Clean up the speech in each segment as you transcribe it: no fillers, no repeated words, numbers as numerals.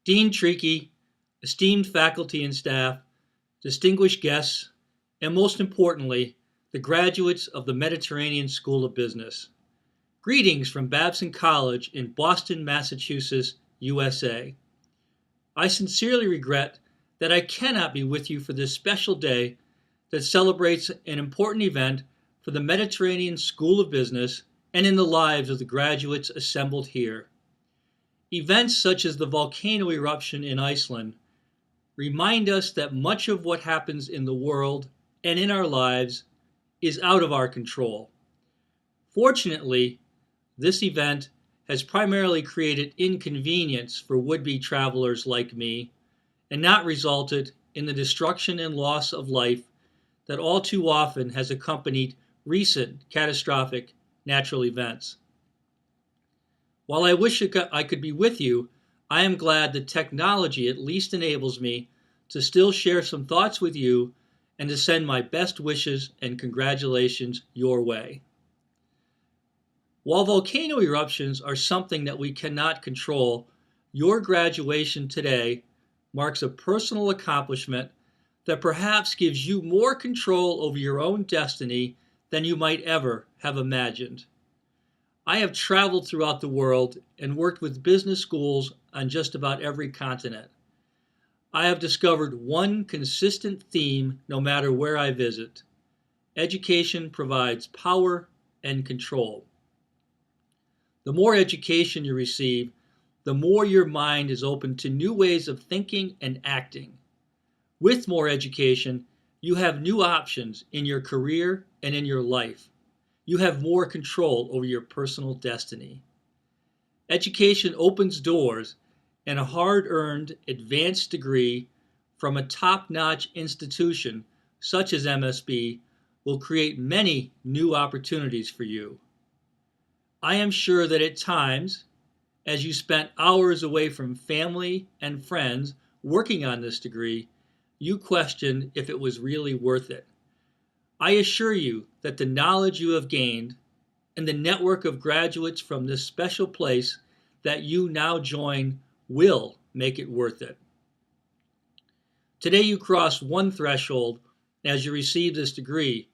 Dean Treaky, esteemed faculty and staff, distinguished guests, and most importantly, the graduates of the Mediterranean School of Business. Greetings from Babson College in Boston, Massachusetts, USA. I sincerely regret that I cannot be with you for this special day that celebrates an important event for the Mediterranean School of Business and in the lives of the graduates assembled here. Events such as the volcano eruption in Iceland remind us that much of what happens in the world and in our lives is out of our control. Fortunately, this event has primarily created inconvenience for would-be travelers like me and not resulted in the destruction and loss of life that all too often has accompanied recent catastrophic natural events. While I wish I could be with you, I am glad that technology at least enables me to still share some thoughts with you and to send my best wishes and congratulations your way. While volcano eruptions are something that we cannot control, your graduation today marks a personal accomplishment that perhaps gives you more control over your own destiny than you might ever have imagined. I have traveled throughout the world and worked with business schools on just about every continent. I have discovered one consistent theme no matter where I visit. Education provides power and control. The more education you receive, the more your mind is open to new ways of thinking and acting. With more education, you have new options in your career and in your life. You have more control over your personal destiny. Education opens doors, and a hard-earned advanced degree from a top-notch institution such as MSB will create many new opportunities for you. I am sure that at times, as you spent hours away from family and friends working on this degree, you questioned if it was really worth it. I assure you that the knowledge you have gained and the network of graduates from this special place that you now join will make it worth it. Today you cross one threshold as you receive this degree,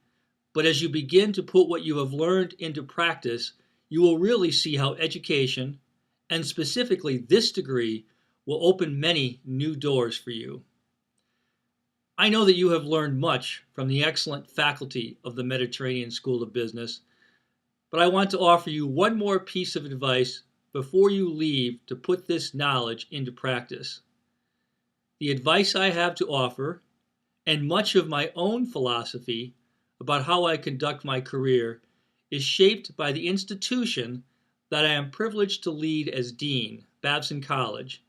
but as you begin to put what you have learned into practice, you will really see how education, and specifically this degree, will open many new doors for you. I know that you have learned much from the excellent faculty of the Mediterranean School of Business, but I want to offer you one more piece of advice before you leave to put this knowledge into practice. The advice I have to offer, and much of my own philosophy about how I conduct my career, is shaped by the institution that I am privileged to lead as Dean, Babson College.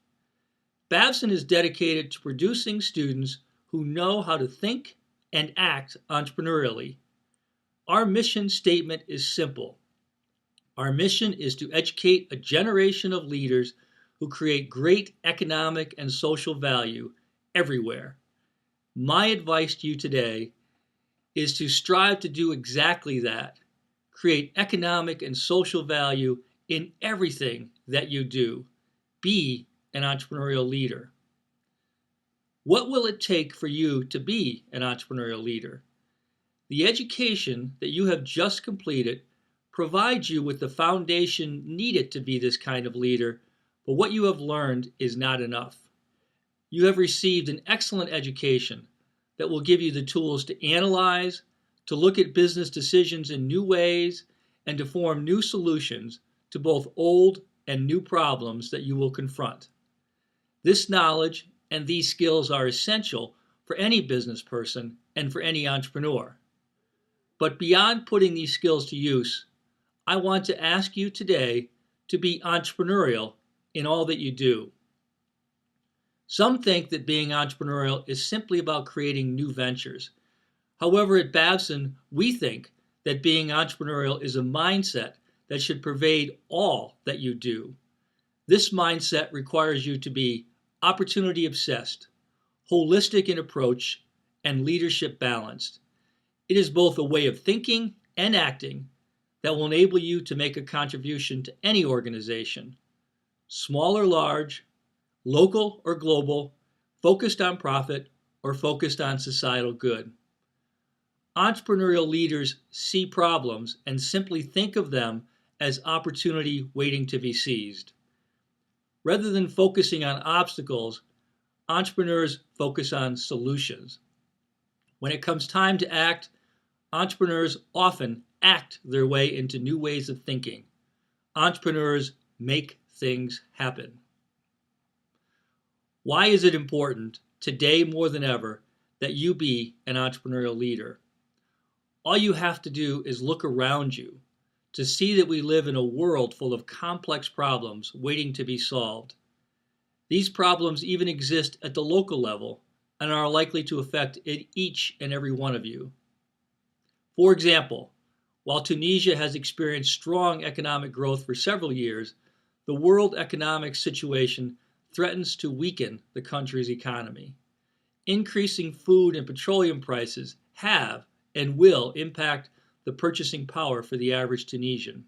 Babson is dedicated to producing students who know how to think and act entrepreneurially. Our mission statement is simple. Our mission is to educate a generation of leaders who create great economic and social value everywhere. My advice to you today is to strive to do exactly that. Create economic and social value in everything that you do. Be an entrepreneurial leader. What will it take for you to be an entrepreneurial leader? The education that you have just completed provides you with the foundation needed to be this kind of leader, but what you have learned is not enough. You have received an excellent education that will give you the tools to analyze, to look at business decisions in new ways, and to form new solutions to both old and new problems that you will confront. This knowledge and these skills are essential for any business person and for any entrepreneur. But beyond putting these skills to use, I want to ask you today to be entrepreneurial in all that you do. Some think that being entrepreneurial is simply about creating new ventures. However, at Babson, we think that being entrepreneurial is a mindset that should pervade all that you do. This mindset requires you to be opportunity obsessed, holistic in approach, and leadership balanced. It is both a way of thinking and acting that will enable you to make a contribution to any organization, small or large, local or global, focused on profit, or focused on societal good. Entrepreneurial leaders see problems and simply think of them as opportunity waiting to be seized. Rather than focusing on obstacles, entrepreneurs focus on solutions. When it comes time to act, entrepreneurs often act their way into new ways of thinking. Entrepreneurs make things happen. Why is it important, today more than ever, that you be an entrepreneurial leader? All you have to do is look around you to see that we live in a world full of complex problems waiting to be solved. These problems even exist at the local level and are likely to affect each and every one of you. For example, while Tunisia has experienced strong economic growth for several years, the world economic situation threatens to weaken the country's economy. Increasing food and petroleum prices have and will impact the purchasing power for the average Tunisian.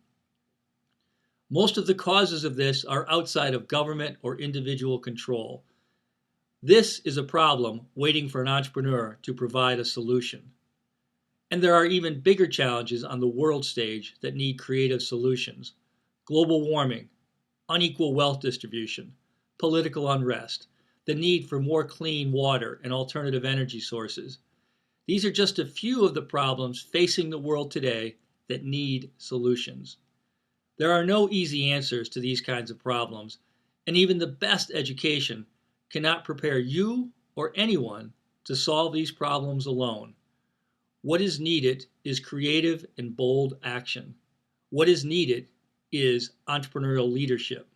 Most of the causes of this are outside of government or individual control. This is a problem waiting for an entrepreneur to provide a solution. And there are even bigger challenges on the world stage that need creative solutions. Global warming, unequal wealth distribution, political unrest, the need for more clean water and alternative energy sources. These are just a few of the problems facing the world today that need solutions. There are no easy answers to these kinds of problems, and even the best education cannot prepare you or anyone to solve these problems alone. What is needed is creative and bold action. What is needed is entrepreneurial leadership.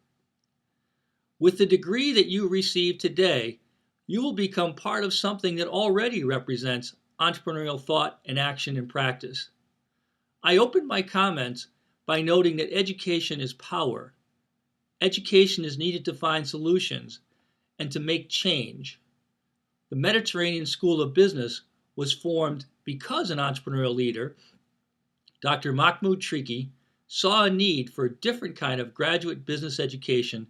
With the degree that you receive today, you will become part of something that already represents entrepreneurial thought and action in practice. I opened my comments by noting that education is power. Education is needed to find solutions and to make change. The Mediterranean School of Business was formed because an entrepreneurial leader, Dr. Mahmoud Triki, saw a need for a different kind of graduate business education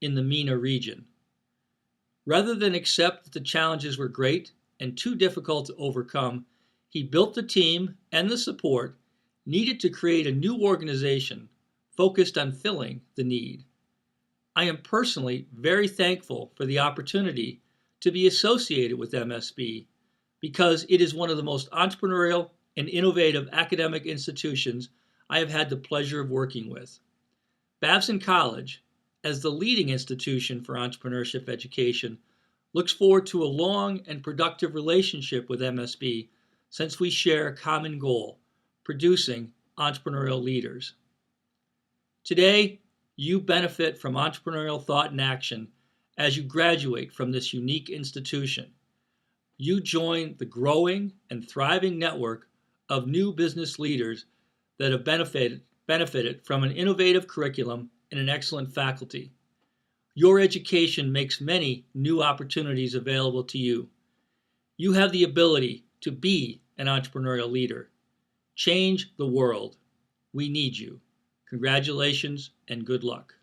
in the MENA region. Rather than accept that the challenges were great and too difficult to overcome, he built the team and the support needed to create a new organization focused on filling the need. I am personally very thankful for the opportunity to be associated with MSB because it is one of the most entrepreneurial and innovative academic institutions I have had the pleasure of working with. Babson College, as the leading institution for entrepreneurship education, looks forward to a long and productive relationship with MSB since we share a common goal, producing entrepreneurial leaders. Today, you benefit from entrepreneurial thought and action as you graduate from this unique institution. You join the growing and thriving network of new business leaders that have benefited from an innovative curriculum and an excellent faculty. Your education makes many new opportunities available to you. You have the ability to be an entrepreneurial leader. Change the world. We need you. Congratulations and good luck.